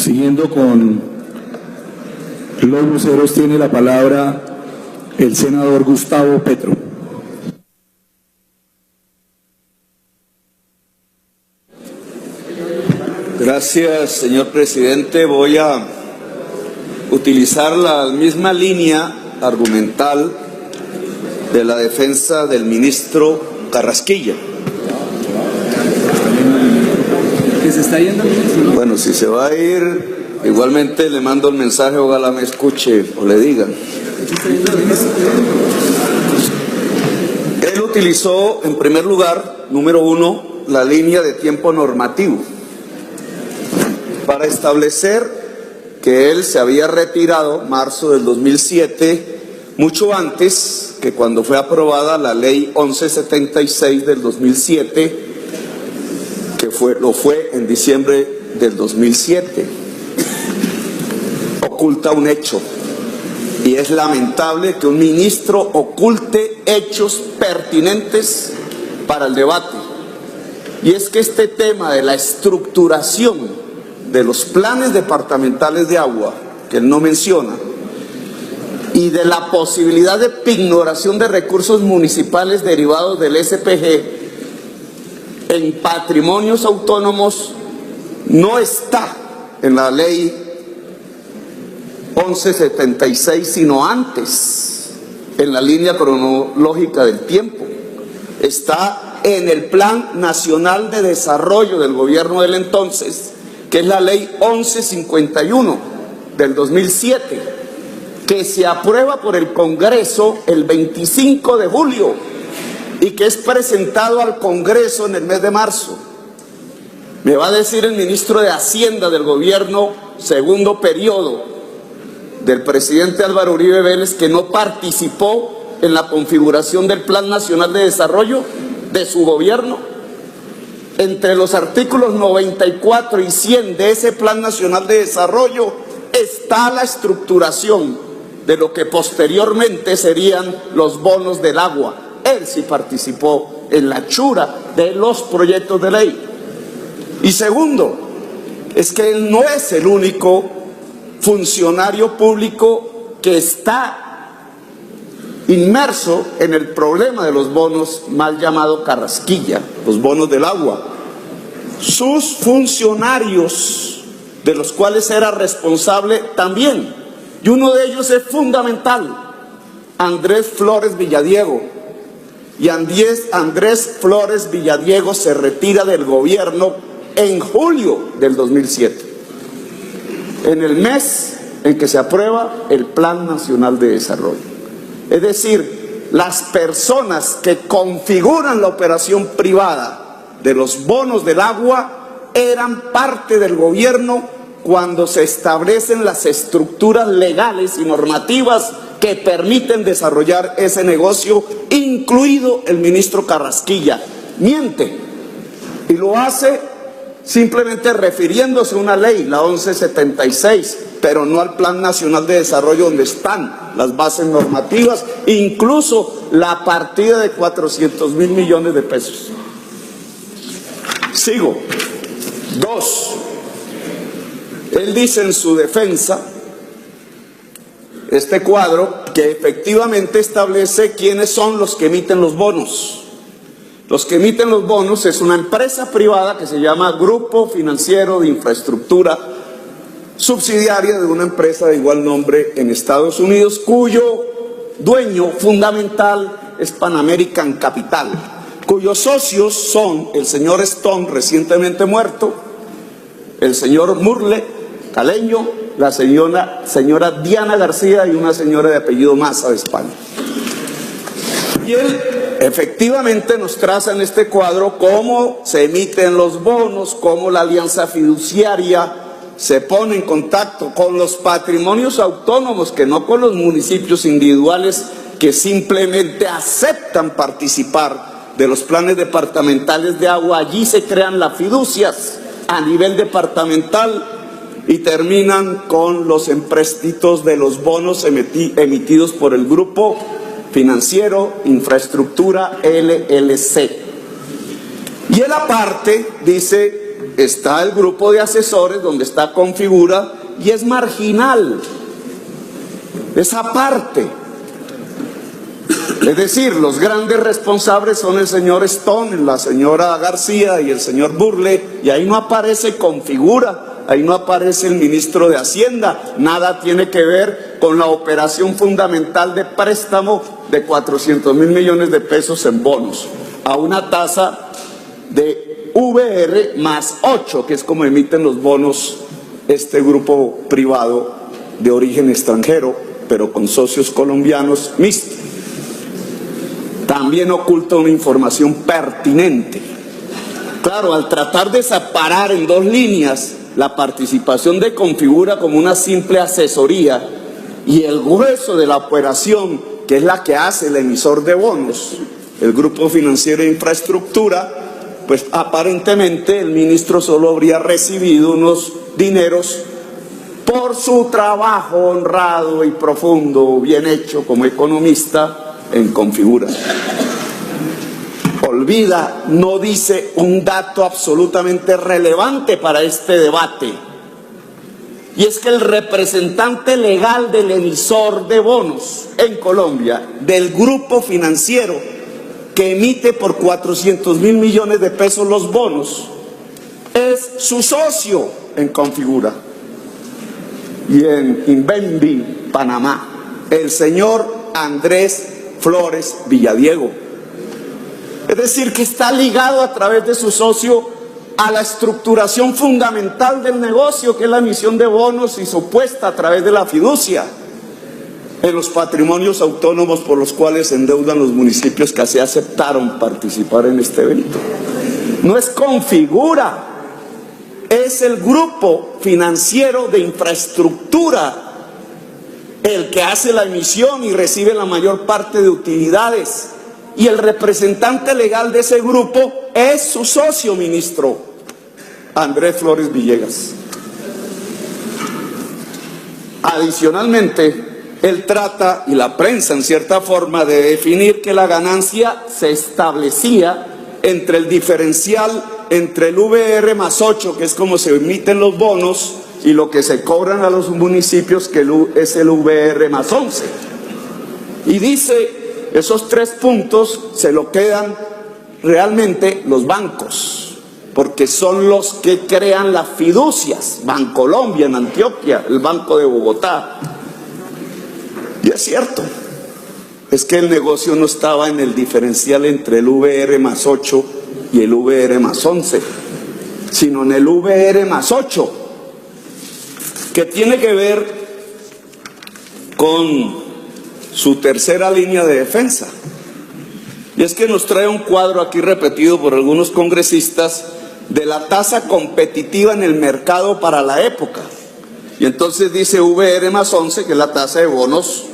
Siguiendo con los voceros, tiene la palabra el senador Gustavo Petro. Gracias, señor presidente. Voy a utilizar la misma línea argumental de la defensa del ministro Carrasquilla. Que se está yendo el ministro, ¿no? Bueno, si se va a ir, igualmente le mando el mensaje, ojalá me escuche o le digan. Él utilizó, en primer lugar, número uno, la línea de tiempo normativo para establecer que él se había retirado marzo del 2007, mucho antes que cuando fue aprobada la ley 1176 del 2007, que lo fue en diciembre del 2007. Oculta un hecho, y es lamentable que un ministro oculte hechos pertinentes para el debate. Y es que este tema de la estructuración de los planes departamentales de agua, que él no menciona, y de la posibilidad de pignoración de recursos municipales derivados del SPG en patrimonios autónomos, no está en la ley 1176, sino antes, en la línea cronológica del tiempo. Está en el Plan Nacional de Desarrollo del gobierno del entonces, que es la ley 1151 del 2007, que se aprueba por el Congreso el 25 de julio y que es presentado al Congreso en el mes de marzo. Me va a decir el ministro de Hacienda del gobierno segundo periodo del presidente Álvaro Uribe Vélez que no participó en la configuración del Plan Nacional de Desarrollo de su gobierno. Entre los artículos 94 y 100 de ese Plan Nacional de Desarrollo está la estructuración de lo que posteriormente serían los bonos del agua. Él sí participó en la hechura de los proyectos de ley. Y segundo, es que él no es el único funcionario público que está inmerso en el problema de los bonos, mal llamado Carrasquilla, los bonos del agua. Sus funcionarios, de los cuales era responsable también, y uno de ellos es fundamental, Andrés Flores Villadiego. Y Andrés Flores Villadiego se retira del gobierno en julio del 2007, en el mes en que se aprueba el Plan Nacional de Desarrollo. Es decir, las personas que configuran la operación privada de los bonos del agua eran parte del gobierno cuando se establecen las estructuras legales y normativas que permiten desarrollar ese negocio, incluido el ministro Carrasquilla. Miente, y lo hace simplemente refiriéndose a una ley, la 1176, pero no al Plan Nacional de Desarrollo, donde están las bases normativas, incluso la partida de 400.000 millones de pesos. Sigo. 2. Él dice en su defensa, este cuadro, que efectivamente establece quiénes son los que emiten los bonos. Los que emiten los bonos es una empresa privada que se llama Grupo Financiero de Infraestructura, subsidiaria de una empresa de igual nombre en Estados Unidos, cuyo dueño fundamental es Pan American Capital, cuyos socios son el señor Stone, recientemente muerto, el señor Murle, caleño, la señora Diana García y una señora de apellido Maza de España. Y él efectivamente nos traza en este cuadro cómo se emiten los bonos, cómo la alianza fiduciaria se pone en contacto con los patrimonios autónomos, que no con los municipios individuales que simplemente aceptan participar de los planes departamentales de agua. Allí se crean las fiducias a nivel departamental y terminan con los empréstitos de los bonos emitidos por el Grupo Financiero Infraestructura LLC. Y él aparte dice está el grupo de asesores donde está Configura y es marginal, es aparte. Es decir, los grandes responsables son el señor Stone, la señora García y el señor Burle, y ahí no aparece Configura, ahí no aparece el ministro de Hacienda, nada tiene que ver con la operación fundamental de préstamo de 400.000 millones de pesos en bonos, a una tasa de VR más 8, que es como emiten los bonos este grupo privado de origen extranjero, pero con socios colombianos mixtos. También oculta una información pertinente. Claro, al tratar de separar en dos líneas la participación de Configura como una simple asesoría y el grueso de la operación, que es la que hace el emisor de bonos, el Grupo Financiero de Infraestructura, pues aparentemente el ministro solo habría recibido unos dineros por su trabajo honrado y profundo, bien hecho como economista en Configura. Olvida, no dice un dato absolutamente relevante para este debate, y es que el representante legal del emisor de bonos en Colombia, del grupo financiero que emite por 400.000 millones de pesos los bonos, es su socio en Configura y en Invendi, Panamá, el señor Andrés Flores Villadiego. Es decir, que está ligado a través de su socio a la estructuración fundamental del negocio, que es la emisión de bonos y su puesta a través de la fiducia en los patrimonios autónomos por los cuales se endeudan los municipios que así aceptaron participar en este evento. No es Configura, es el Grupo Financiero de Infraestructura el que hace la emisión y recibe la mayor parte de utilidades, y el representante legal de ese grupo es su socio, ministro Andrés Flores Villegas. Adicionalmente, él trata, y la prensa en cierta forma, de definir que la ganancia se establecía entre el diferencial entre el VR más 8, que es como se emiten los bonos, y lo que se cobran a los municipios, que es el VR más 11. Y dice, esos 3 puntos se lo quedan realmente los bancos, porque son los que crean las fiducias. Bancolombia en Antioquia, el Banco de Bogotá. Y es cierto, es que el negocio no estaba en el diferencial entre el VR más 8 y el VR más 11, sino en el VR más 8, que tiene que ver con su tercera línea de defensa. Y es que nos trae un cuadro aquí repetido por algunos congresistas de la tasa competitiva en el mercado para la época. Y entonces dice VR más 11, que es la tasa de bonos,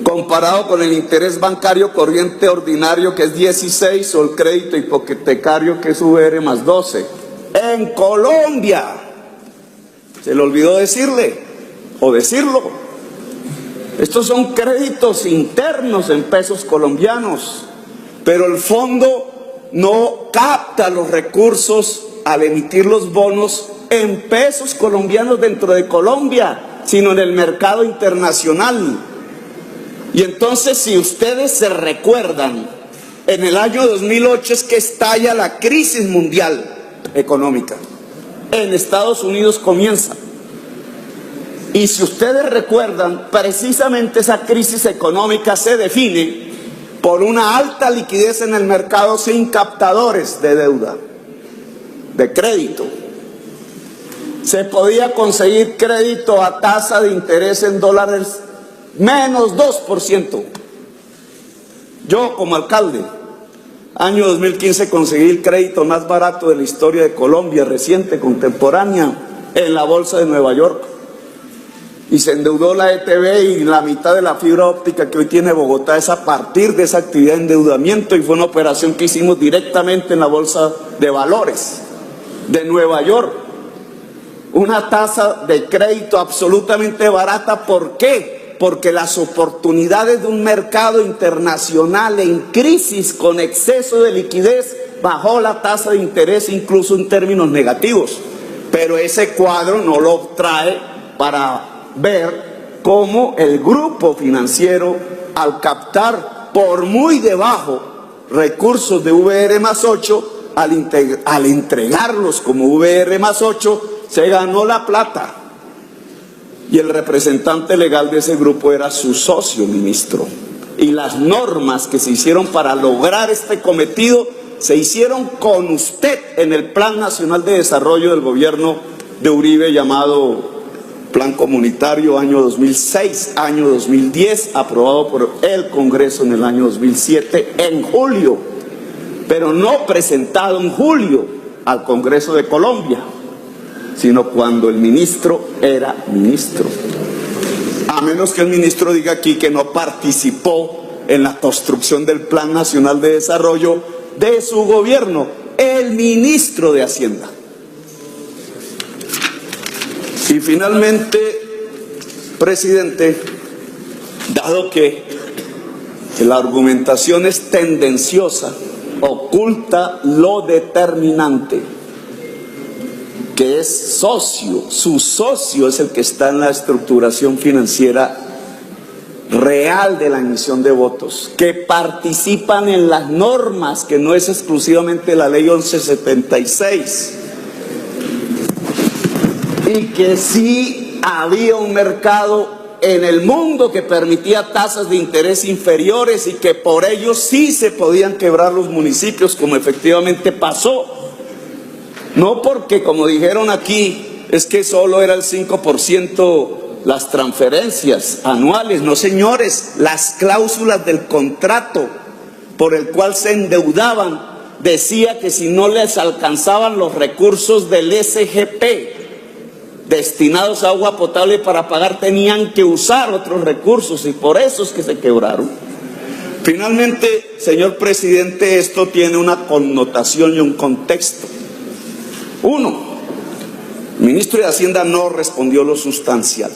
comparado con el interés bancario corriente ordinario, que es 16, o el crédito hipotecario, que es VR más 12. En Colombia. Se le olvidó decirle, o decirlo. Estos son créditos internos en pesos colombianos, pero el fondo no capta los recursos al emitir los bonos en pesos colombianos dentro de Colombia, sino en el mercado internacional. Y entonces, si ustedes se recuerdan, en el año 2008 es que estalla la crisis mundial económica. En Estados Unidos comienza. Y si ustedes recuerdan, precisamente esa crisis económica se define por una alta liquidez en el mercado sin captadores de deuda, de crédito. Se podía conseguir crédito a tasa de interés en dólares menos 2%. Yo, como alcalde, año 2015, conseguí el crédito más barato de la historia de Colombia, reciente, contemporánea, en la bolsa de Nueva York. Y se endeudó la ETB, y la mitad de la fibra óptica que hoy tiene Bogotá es a partir de esa actividad de endeudamiento, y fue una operación que hicimos directamente en la bolsa de valores de Nueva York. Una tasa de crédito absolutamente barata. ¿Por qué? Porque las oportunidades de un mercado internacional en crisis con exceso de liquidez bajó la tasa de interés incluso en términos negativos, pero ese cuadro no lo trae para ver cómo el grupo financiero, al captar por muy debajo recursos de VR+8, al entregarlos como VR+8, se ganó la plata. Y el representante legal de ese grupo era su socio, ministro. Y las normas que se hicieron para lograr este cometido se hicieron con usted en el Plan Nacional de Desarrollo del gobierno de Uribe, llamado Plan Comunitario año 2006, año 2010, aprobado por el Congreso en el año 2007, en julio, pero no presentado en julio al Congreso de Colombia, sino cuando el ministro era ministro. A menos que el ministro diga aquí que no participó en la construcción del Plan Nacional de Desarrollo de su gobierno, el ministro de Hacienda. Y finalmente, presidente, dado que la argumentación es tendenciosa, oculta lo determinante, que es socio, su socio es el que está en la estructuración financiera real de la emisión de votos, que participan en las normas, que no es exclusivamente la ley 1176, y que sí había un mercado en el mundo que permitía tasas de interés inferiores y que por ello sí se podían quebrar los municipios, como efectivamente pasó. No porque, como dijeron aquí, es que solo era el 5% las transferencias anuales. No, señores, las cláusulas del contrato por el cual se endeudaban decía que si no les alcanzaban los recursos del SGP destinados a agua potable para pagar, tenían que usar otros recursos, y por eso es que se quebraron. Finalmente, señor presidente, esto tiene una connotación y un contexto. Uno, el ministro de Hacienda no respondió lo sustancial,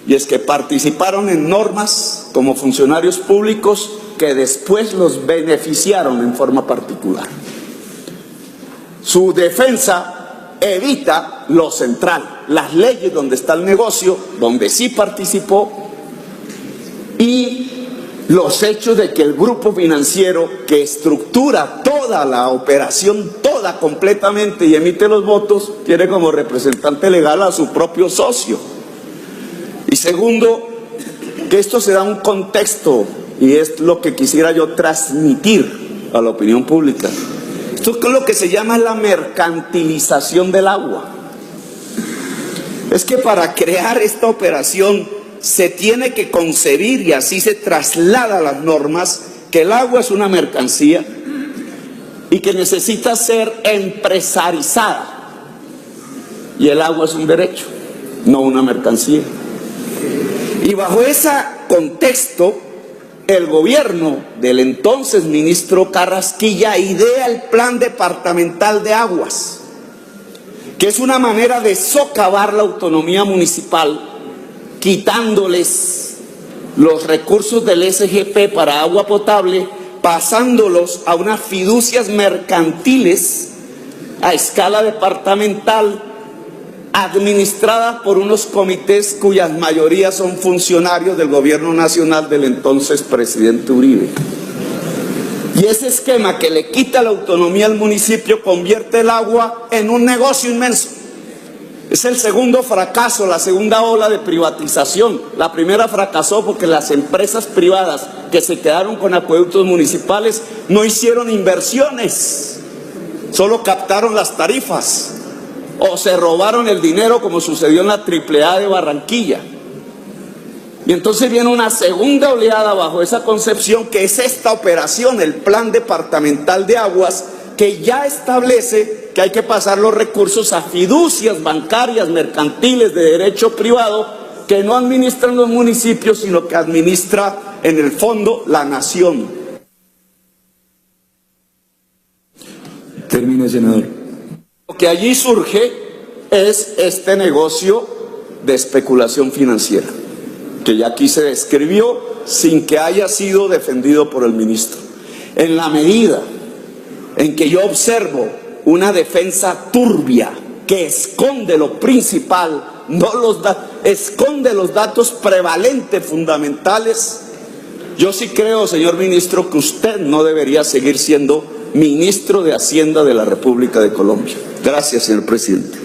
y es que participaron en normas como funcionarios públicos que después los beneficiaron en forma particular. Su defensa evita lo central, las leyes donde está el negocio, donde sí participó, y los hechos de que el grupo financiero que estructura toda la operación, toda completamente, y emite los votos, tiene como representante legal a su propio socio. Y segundo, que esto se da un contexto, y es lo que quisiera yo transmitir a la opinión pública. Esto es lo que se llama la mercantilización del agua. Es que para crear esta operación se tiene que concebir, y así se traslada a las normas, que el agua es una mercancía y que necesita ser empresarizada. Y el agua es un derecho, no una mercancía. Y bajo ese contexto, el gobierno del entonces ministro Carrasquilla idea el Plan Departamental de Aguas, que es una manera de socavar la autonomía municipal, quitándoles los recursos del SGP para agua potable, pasándolos a unas fiducias mercantiles a escala departamental, administradas por unos comités cuyas mayorías son funcionarios del gobierno nacional del entonces presidente Uribe. Y ese esquema que le quita la autonomía al municipio convierte el agua en un negocio inmenso. Es el segundo fracaso, la segunda ola de privatización. La primera fracasó porque las empresas privadas que se quedaron con acueductos municipales no hicieron inversiones, solo captaron las tarifas o se robaron el dinero, como sucedió en la AAA de Barranquilla. Y entonces viene una segunda oleada bajo esa concepción, que es esta operación, el Plan Departamental de Aguas, que ya establece que hay que pasar los recursos a fiducias bancarias, mercantiles, de derecho privado, que no administran los municipios, sino que administra en el fondo la nación. Termine, senador. Lo que allí surge es este negocio de especulación financiera, que ya aquí se describió sin que haya sido defendido por el ministro. En la medida en que yo observo una defensa turbia que esconde lo principal, esconde los datos prevalentes, fundamentales, yo sí creo, señor ministro, que usted no debería seguir siendo ministro de Hacienda de la República de Colombia. Gracias, señor presidente.